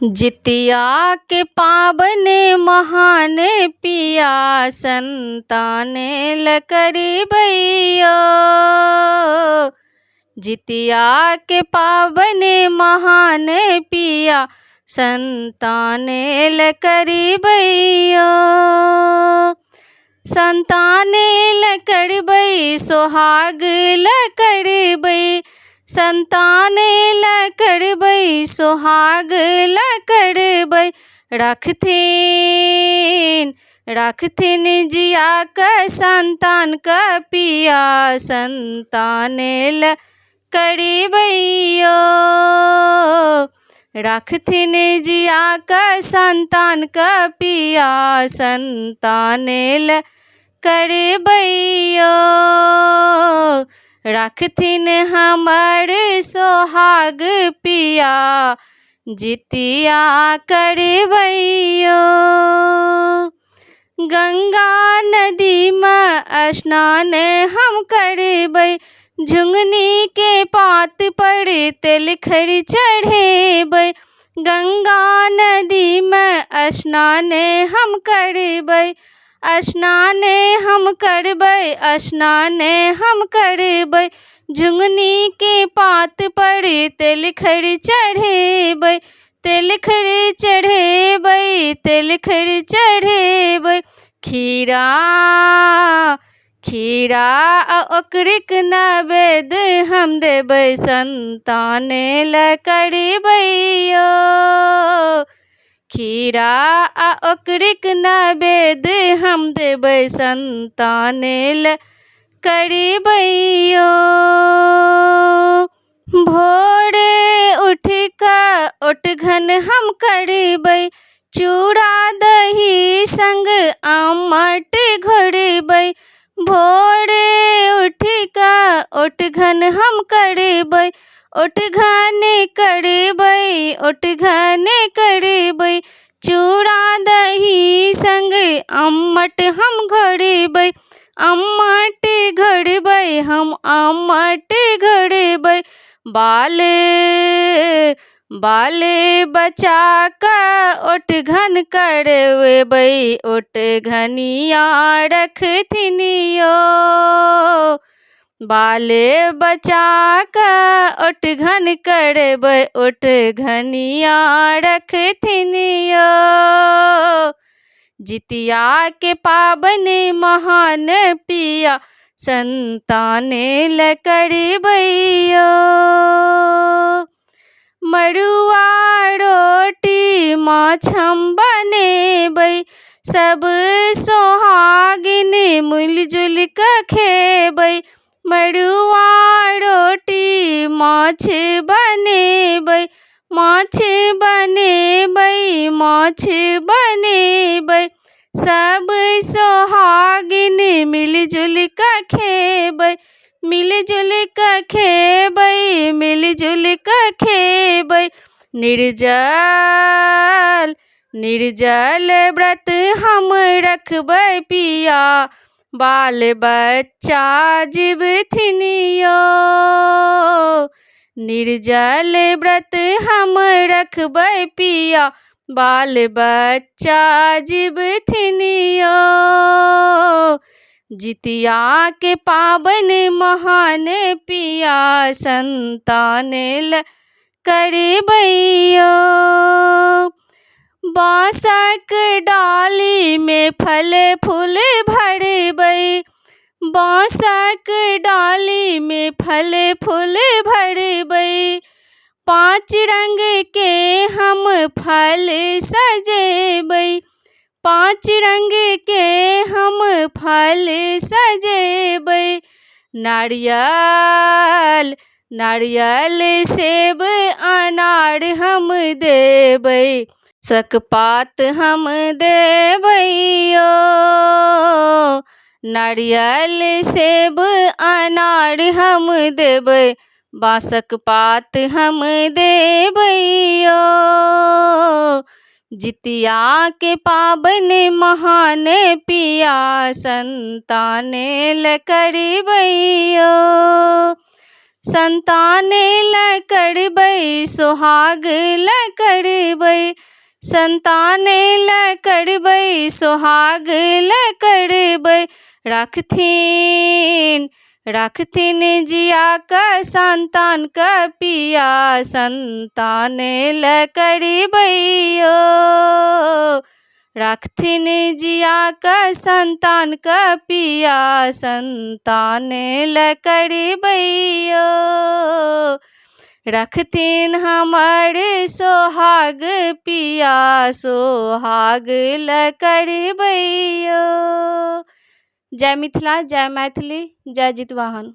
जितिया के पावन महान पिया संताने लकरी भैया। जितिया के पावन महान पिया संताने लकरी भैया। संताने लकड़ बई सोहाग लकड़ बई। संताने लकड़ बई सोहाग लकड़ बई। रखथिन जिया का संतान का पिया संताने लकड़ बइयो। रखथिन जिया का संतान का पिया संताने लकड़ बइयो। रखथिन हमर सोहाग पिया जितिया करबइयो। गंगा नदी में स्नान हम करबै। झुंगनी के पात पर तेल खड़ी चढ़ेबै। गंगा नदी में स्नान हम करबै। स्नान हम करबै। स्नान हम करबै। झुंगनी के पात पर तेल खड़ी चढ़ेबै। तेल खड़ी चढ़ेबै। तेल खड़ी चढ़ेबै। खीरा ओकरिक नैवेद्य हम देबै संताने लकड़ बइयो। खीरा ओकरिक नैवेद्य हम देबै संताने लकड़ बइयो। भोरे उठ कर ओठघन हम करबै। चूड़ा दही संग आमट घोरबै। भोरे उठ कर ओठघन हम करबै। ओठघन करबै। ओठघन करबै। चूड़ा दही संग आमट हम घोरबै। आमट घोरबै। हम आमट घोरबै। बाल बचा कर ओठघन करबै। ओठघनिया रखथिनियो। बाल बचा कर ओठघन करबै। ओठघनिया रखथिनियो। जितिया के पावन महान पिया संताने लकड़ बइयो। मड़ुआ रोटी माछ हम बनेबै। सब सोहागिन मिलजुल कर खेबै। मड़ुआ रोटी माछ बनेबै। माछ बनेबै। माछ बनेबै। सब सोहागिन मिलजुल कर खेबै। मिलजुल कर खेबै। मिलजुल कर खेबै। निर्जल व्रत हम रखबै पिया बाल बच्चा जीवथिनियो। निर्जल व्रत हम रखबै पिया बाल बच्चा जीवथिनियो। जितिया के पावन महान पिया संताने लकड़ बइयो। बांसक डाली में फल फूल भरबै। बांसक डाली में फल फूल भरबै। 5 रंग के हम फल सजेबै। 5 रंग के हम फल सजेबै। नारियल सेब अनार हम देबै। सकपात हम देबइयो। नारियल सेब अनार हम देबै। बांसक पात हम देबइयो। जितिया के पावन महान पिया संताने लकड़ बइयो। संतान ल करबै सोहाग ल करबै, संतान ल करबै सोहाग ल करबै। राखथिन जिया क संतान क पिया, संतान ल करबै यौ। राखथिन जिया क संतान क पिया, संतान ल करबै यौ। रखथिन हमर सोहाग पिया, सोहाग ल करबै यौ। जय मिथिला, जय मैथिली, जय जितवाहन।